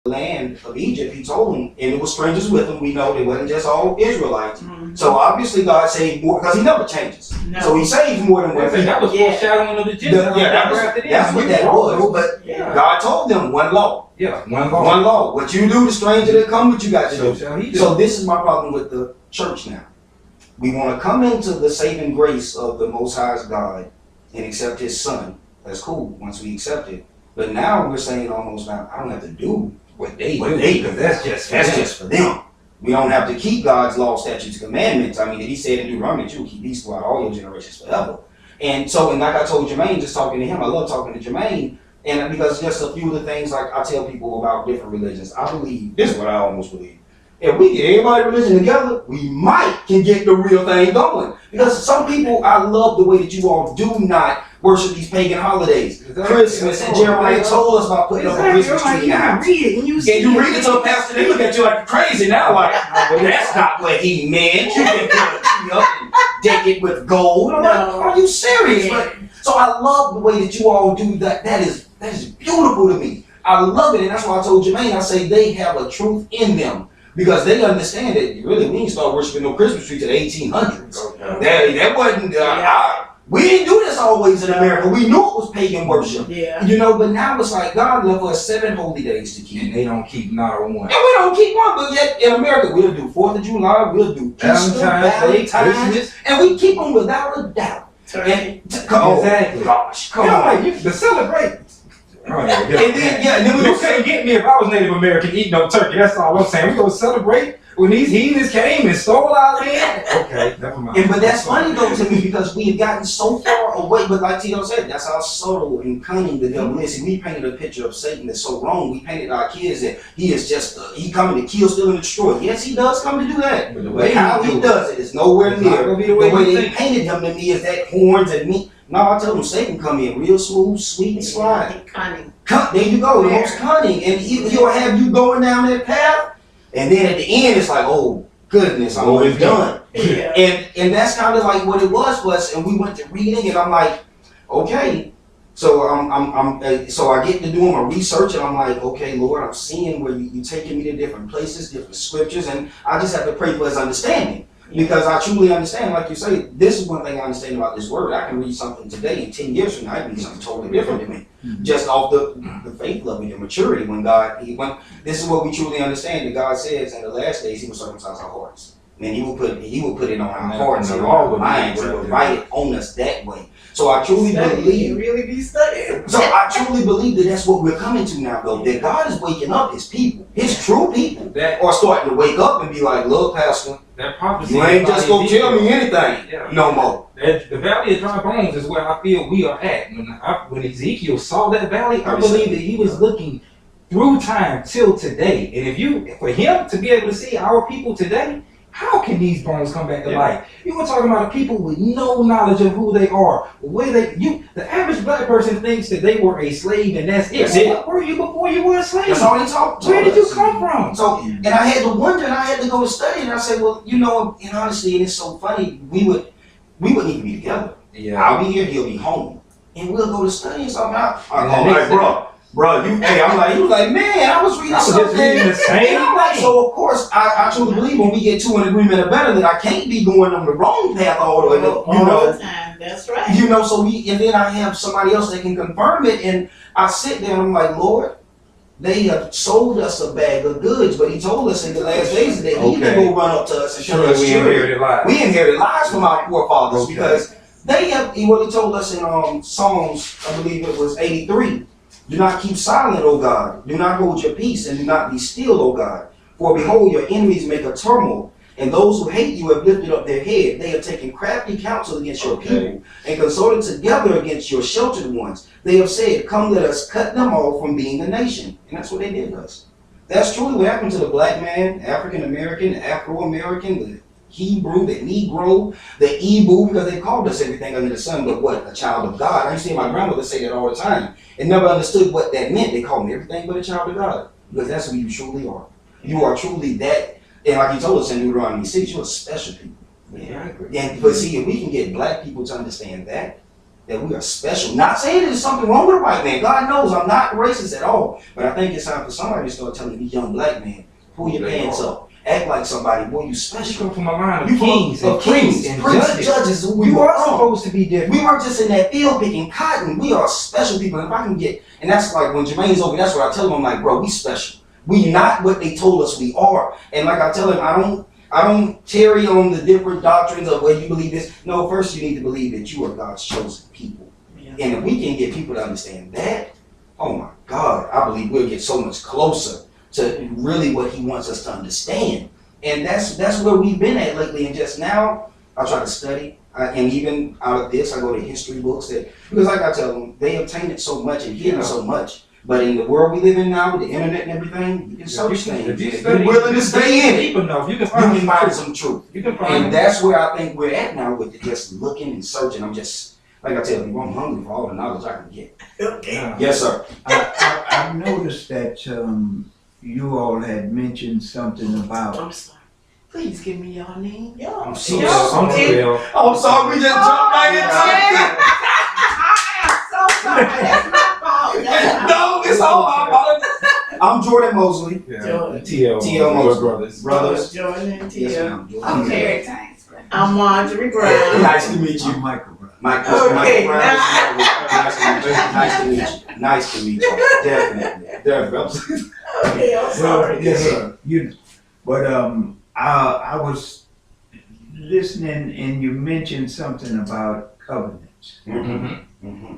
land of Egypt, he told them, and it was strangers with them. We know they wasn't just all Israelites. So obviously God saved more because he never changes. No. So he saves more than one thing. That was foreshadowing of the Gentiles. That's what that was. But God told them one law. Yeah, one law. One law. What you do, the stranger that come, what you got to do. So So this is my problem with the church now. We want to come into the saving grace of the Most High's God and accept his son. That's cool once we accept it. But now we're saying almost now, I don't have to do what they do. because that's just for them. We don't have to keep God's law, statutes, and commandments. I mean, he said in Deuteronomy that you'll keep these throughout all your generations forever. And so, and like I told Jermaine, just talking to him, I love talking to Jermaine, and because just a few of the things like I tell people about different religions, I believe, this is what I almost believe. If we get everybody religion together, we might can get the real thing going. Because some people, I love the way that you all do not worship these pagan holidays. Christmas, and Jeremiah told us about putting up a Christmas tree in the house. Read it and you You read it to a pastor, they look at you like you're crazy now. Like, well, that's not what he meant. You can put a tree up and deck it with gold. I'm like, are you serious? But, so I love the way that you all do that. That is beautiful to me. I love it, and that's why I told Jermaine, I say they have a truth in them. Because they understand that really we didn't start worshiping no Christmas tree till the 1800s. That wasn't, we didn't do this always in America. We knew it was pagan worship. You know, but now it's like God left us 7 holy days to keep. And they don't keep not one. And we don't keep one, but yet in America we'll do 4th of July, we'll do Easter, Valentine's, and we keep them without a doubt. Exactly. Gosh, come on. on. To celebrate. And then we you couldn't get me if I was Native American eating no turkey. That's all I'm saying. We gonna celebrate when these heathens came and stole our land. Okay, never mind. But that's funny though to me because we have gotten so far away. But like Tito said, that's how subtle and cunning the devil is. We painted a picture of Satan that's so wrong. We painted our kids that he is just he coming to kill, steal, and destroy. Yes, he does come to do that. But the way how he does it is nowhere near the way they painted him to me is that horns and meat. No, I tell them Satan come in real smooth, sweet, and sly. Cunning. There you go, the most cunning. And he'll have you going down that path, and then at the end it's like, oh goodness, I'm always done. And that's kind of like what it was for us. And we went to reading, and I'm like, okay. So so I get to doing my research, and I'm like, okay, Lord, I'm seeing where you taking me to different places, different scriptures, and I just have to pray for his understanding. Because I truly understand, like you say, this is one thing I understand about this word. I can read something today, and 10 years from now, I can read something totally different to me. Just off the faith level, the maturity. When this is what we truly understand. That God says in the last days, He will circumcise our hearts. And He will put it on our hearts and our minds. He will write it on us that way. So I truly believe. Really be studying. So I truly believe that that's what we're coming to now, though. That God is waking up His people, His true people, are starting to wake up and be like, look, Pastor. That prophecy. You ain't just gonna tell me anything no more. The valley of dry bones is where I feel we are at. When Ezekiel saw that valley, I believe that he was looking through time till today. And for him to be able to see our people today, how can these bones come back to life? You were talking about people with no knowledge of who they are, the average black person thinks that they were a slave and that's it. What were you before you were a slave? That's all they talk. Where did you come from? So, and I had to wonder, and I had to go to study, and I said, well, and honestly, and it's so funny, we wouldn't even be together. I'll be here, he'll be home, and we'll go to study and something. I'm like, bro, he was like, man, I was reading something. The same and I'm like, so of course, I truly believe when we get 2 in agreement or better, that I can't be going on the wrong path all the way. All the time. That's right. And then I have somebody else that can confirm it, and I sit there and I'm like, Lord, they have sold us a bag of goods, but He told us in the last days that He can go run up to us and show us we inherited lies. We inherited lies from our forefathers because they have. He told us in Psalms, I believe it was 83. Do not keep silent, O God. Do not hold your peace, and do not be still, O God. For behold, your enemies make a turmoil, and those who hate you have lifted up their head. They have taken crafty counsel against your people, and consulted together against your sheltered ones. They have said, come, let us cut them off from being a nation. And that's what they did to us. That's truly what happened to the black man, African American, Afro-American, the Hebrew, the Negro, the Ibu, because they called us everything under the sun but what? A child of God. I used to hear my grandmother say that all the time and never understood what that meant. They called me everything but a child of God because that's who you truly are. You are truly that, and like He told us in Deuteronomy 6, you're a special people. But see, if we can get black people to understand that, that we are special. Not saying there's something wrong with a white man. God knows I'm not racist at all. But I think it's time for somebody to start telling these young black men, pull your pants up. Act like somebody, boy, you You special. come from a line of You kings and priests and judges. judges. You are supposed to be different. We aren't just in that field picking cotton. We are special people. And if I can get, and that's like when Jermaine's over, that's what I tell him. I'm like, bro, we special. We not what they told us we are. And like I tell him, I don't tarry on the different doctrines of whether you believe this. No, first you need to believe that you are God's chosen people. Yeah. And if we can get people to understand that, oh my God, I believe we'll get so much closer to really what he wants us to understand. And that's where we've been at lately. And just now, I try to study. And even out of this, I go to history books because like I tell them, they obtain it so much and hidden so much. But in the world we live in now, with the internet and everything, you can search things. If you If study, you're willing to stay in it, deep enough, you can you can find find some truth. You can find And that's where I think we're at now with just looking and searching. I'm just, like I tell you, I'm hungry for all the knowledge I can get. Okay. Yeah. Yes, sir. I've noticed that you all had mentioned something about I'm sorry. Please give me your name. Y'all. I'm so Y'all sorry. did- I'm sorry, we just jumped right I am so sorry. That's my fault. That's my No, it's all my fault. I'm Jordan Mosley. Jordan. TL TL Mosley brothers. Brothers. Jordan and Yes, Tia. ma'am. I'm Jordan. Terry Tanks. I'm Marjorie Brown. Nice to meet you. Michael Brown. Michael Okay, Brown. Nice to meet you. Nice to meet you. Definitely. Definitely. Okay, I'm sorry. Yes, sir. But I was listening and you mentioned something about covenants. Mm-hmm. Mm-hmm.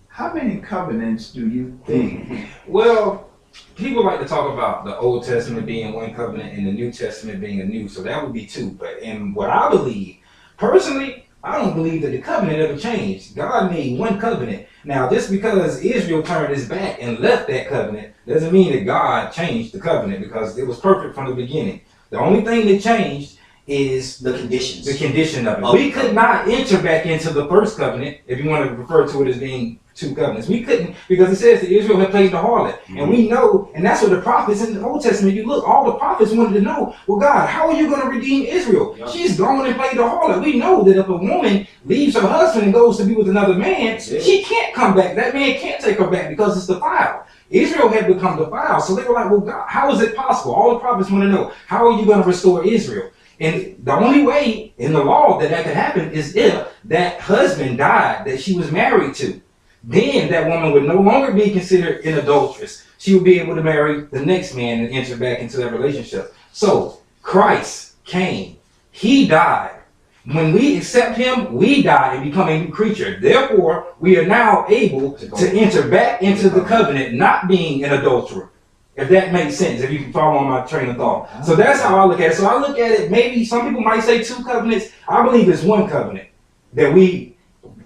How many covenants do you think? Well, people like to talk about the Old Testament being one covenant and the New Testament being a new, so that would be two. But in what I believe, personally, I don't believe that the covenant ever changed. God made one covenant. Now, just because Israel turned his back and left that covenant doesn't mean that God changed the covenant, because it was perfect from the beginning. The only thing that changed is The conditions. the condition of it. Okay. We could not enter back into the first covenant, if you want to refer to it as being two covenants. We couldn't, because it says that Israel had played the harlot. And we know, and that's what the prophets in the Old Testament, you look, all the prophets wanted to know, well, God, how are you going to redeem Israel? Yeah. She's gone and played the harlot. We know that if a woman leaves her husband and goes to be with another man, That's it. she can't come back. That man can't take her back because it's defiled. Israel had become defiled. So they were like, well, God, how is it possible? All the prophets want to know, how are you going to restore Israel? And the only way in the law that could happen is if that husband died that she was married to. Then that woman would no longer be considered an adulteress. She would be able to marry the next man and enter back into that relationship. So Christ came. He died. When we accept him, we die and become a new creature. Therefore, we are now able to enter back into the covenant, not being an adulterer. If that makes sense, if you can follow on my train of thought. So that's how I look at it. So I look at it, maybe some people might say two covenants. I believe it's one covenant that we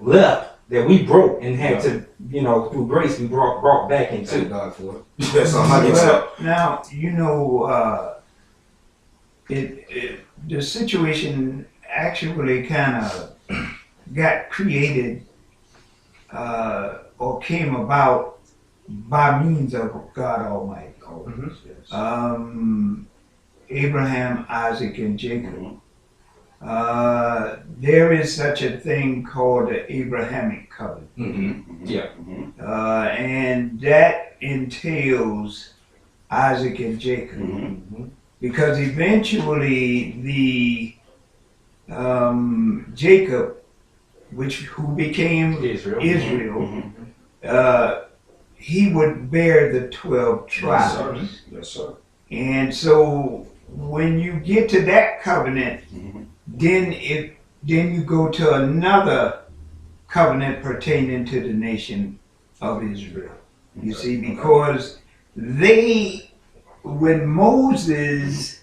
left, that we broke and had to, through grace, we brought back into. Thank God for it. That's 100%. Well, now, the situation actually kind of got created or came about by means of God Almighty. Abraham, Isaac, and Jacob. There is such a thing called the Abrahamic covenant. Mm-hmm. Yeah. And that entails Isaac and Jacob. Mm-hmm. Because eventually the Jacob, who became Israel. Mm-hmm. He would bear the 12 Yes, tribes. sir. Yes, sir. And so when you get to that covenant, Mhm. then you go to another covenant pertaining to the nation of Israel. You see, because when Moses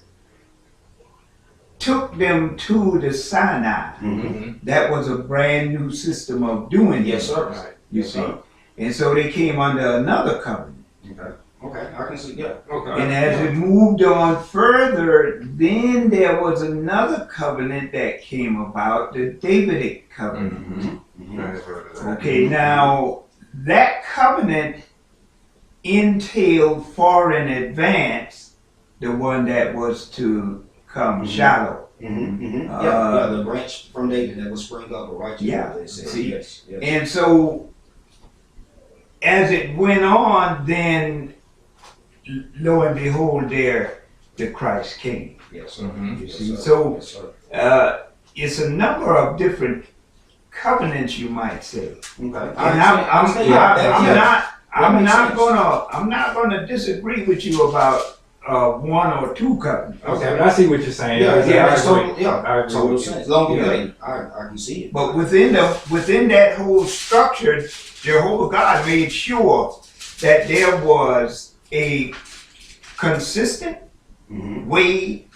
took them to the Sinai, Mhm. that was a brand new system of doing Yes, it, sir. you Yes, see. sir. And so they came under another covenant. Okay, I can see, yeah. Okay. And as it moved on further, then there was another covenant that came about, the Davidic covenant. Mm-hmm. Okay, now that covenant entailed far in advance the one that was to come, Mhm. Shiloh. Yeah, the branch from David that will spring up a righteous. Yeah. They said. See? Yes. Yes. And so, as it went on, then lo and behold, there the Christ came. Yes, sir. Mhm. You Yes, see, sir. so Yes, sir. it's a number of different covenants, you might say. Okay. And I'm not gonna disagree with you about one or two covenants. Okay, I see what you're saying. Yeah, I that's agree. total, yeah, I agree total with you. sense. Long Yeah. way, I can see it. But within that whole structure, Jehovah God made sure that there was a consistent Mhm. way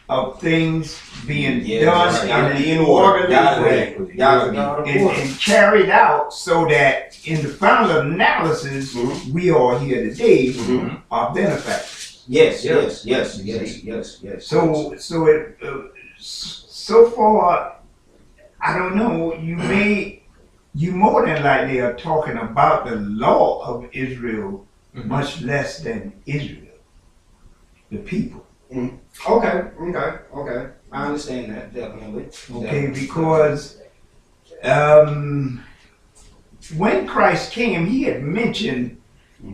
of things being Yeah, done right. Gotta be in in an order. orderly Gotta way be. Gotta be. and carried out so that in the final analysis, Mhm. we all here today Mhm. are benefactors. Yes, Yeah. yes. So it so far, I don't know. You more than likely are talking about the law of Israel, Mhm. much less than Israel, the people. Okay. I understand that definitely. Okay, because when Christ came, he had mentioned,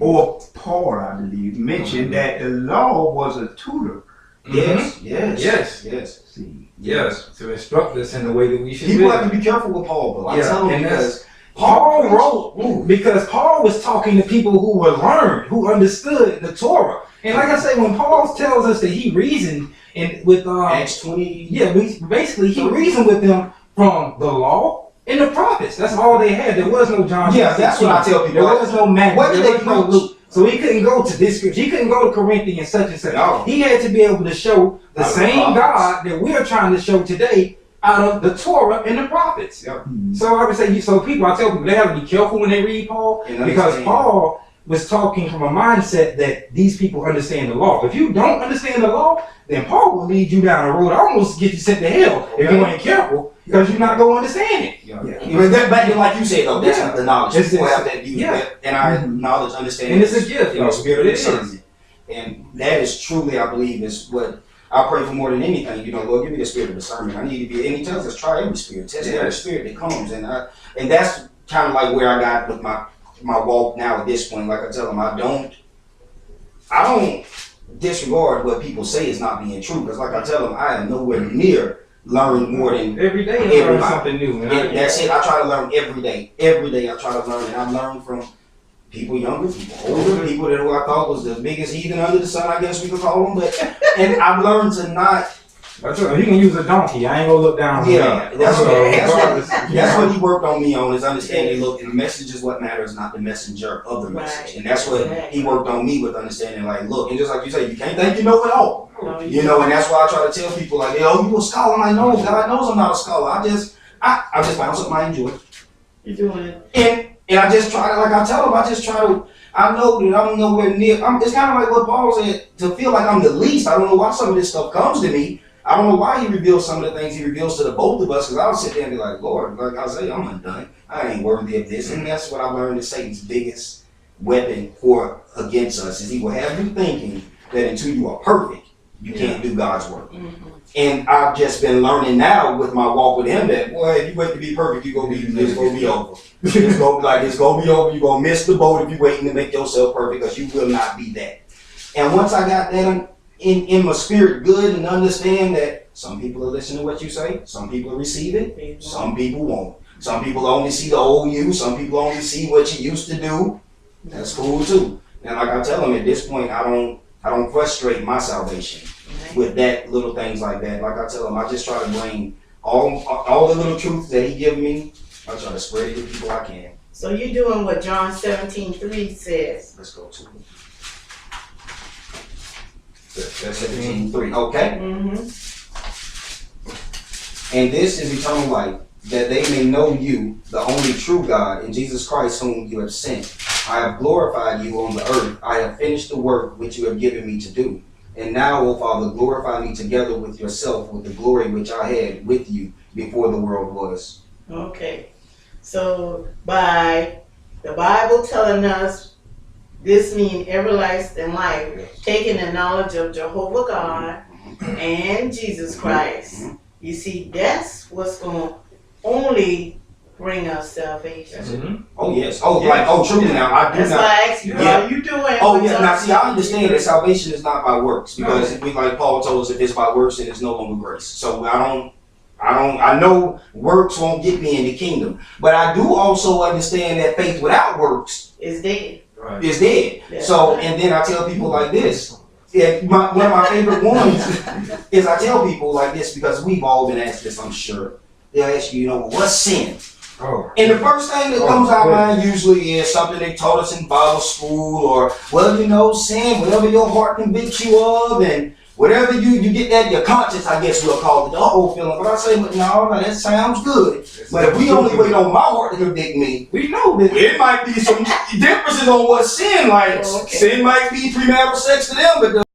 or Paul, I believe, mentioned that the law was a tutor. Yes. See, Yes, to instruct us in the way that we should People live. have to be careful with Paul, though. I Yeah, tell them and because Paul preached- wrote because Paul was talking to people who were learned, who understood the Torah. And like I say, when Paul tells us that he reasoned and with Acts 20. yeah, basically he reasoned with them from the law and the prophets. That's all they had. There was no John. Yeah, that's what I tell people. There was no Matthew. What did There they was no preach? Luke. So he couldn't go to this scripture. He couldn't go to Corinthians such and such. No. He had to be able to show the Out of the same prophets. God that we're trying to show today out of the Torah and the prophets. So I would say, so people, I tell people they have to be careful when they read Paul And because understand. Paul was talking from a mindset that these people understand the law. If you don't understand the law, then Paul will lead you down a road, almost get you sent to hell if you ain't careful because you're not going to understand it. Yeah. Yeah. But that, back then, like you said, though, that's Yeah. the knowledge. It's- People it's- have that use yeah. that, and our knowledge, understanding, And it's a gift, you know, though. spirit of It is. discernment. And that is truly, I believe, is what I pray for more than anything. You know, Lord, give me the spirit of discernment. I need to be, and He tells us, try every spirit, test every spirit that comes, and that's kind of like where I got with my walk now at this point. Like I tell them, I don't disregard what people say is not being true, because like I tell them, I am nowhere near learning more than. Every day you learn Everybody. something new. And that's it. I try to learn every day. Every day I try to learn, and I've learned from people younger, people older, people that who I thought was the biggest heathen under the sun, I guess we could call them. But and I've learned to not. That's right. You can use a donkey. I ain't gonna look down on Yeah, that. that's So, regardless, That's what he worked on me on, is understanding. Look, the message is what matters, not the messenger of the message. Right. And that's what he worked on me with, understanding. Like, look, and just like you say, you can't think you know it all. You know, and that's why I try to tell people, like, yo, you a scholar? I'm like, no, God knows I'm not a scholar. I just found something I enjoy. You're doing it. And I just try to, like I tell them, I know that I'm nowhere near. It's kind of like what Paul said, to feel like I'm the least. I don't know why some of this stuff comes to me. I don't know why he reveals some of the things he reveals to the both of us, because I'll sit there and be like, Lord, like I say, I'm undone. I ain't worthy of this. And that's what I learned is Satan's biggest weapon against us, is he will have you thinking that until you are perfect, you can't do God's work. And I've just been learning now with my walk with him that, boy, if you wait to be perfect, it's gonna be over. It's gonna be over. You're gonna miss the boat if you're waiting to make yourself perfect, because you will not be that. And once I got that in my spirit good and understand that some people are listening to what you say, some people receive it, some people won't. Some people only see the old you, some people only see what you used to do. That's cool too. And like I tell them, at this point, I don't frustrate my salvation with that little things like that. Like I tell them, I just try to bring all the little truths that he give me. I try to spread it to people I can. So you're doing what John 17:3 says. Let's go to it. That's 17:3. Okay. And this is eternal life, that they may know you, the only true God, and Jesus Christ whom you have sent. I have glorified you on the earth. I have finished the work which you have given me to do. And now, O Father, glorify me together with yourself, with the glory which I had with you before the world was. Okay. So by the Bible telling us this means everlasting life, taking the knowledge of Jehovah God and Jesus Christ. You see, that's what's going to only bring us salvation. Mhm. Oh yes. Oh, truly now. I do That's not. why I asked you, Yeah. how you doing? Oh yeah. Now see, I understand that salvation is not by works because we, like Paul told us, if it's by works, then it's no longer grace. So I know works won't get me in the kingdom, but I do also understand that faith without works Is dead. Right. is dead. Yeah. So, and then I tell people like this. One of my favorite ones is I tell people like this because we've all been asked this, I'm sure. They'll ask you, what's sin? Oh. And the first thing that comes out of mind usually is something they taught us in Bible school, or, sin, whatever your heart convicts you of, and whatever you get that, your conscience, I guess we'll call it, the whole feeling. But I say, no, that sounds good. But if we only wait on my heart to convict me, We know that. it might be some differences on what sin, like Okay. sin might be premarital sex to them, but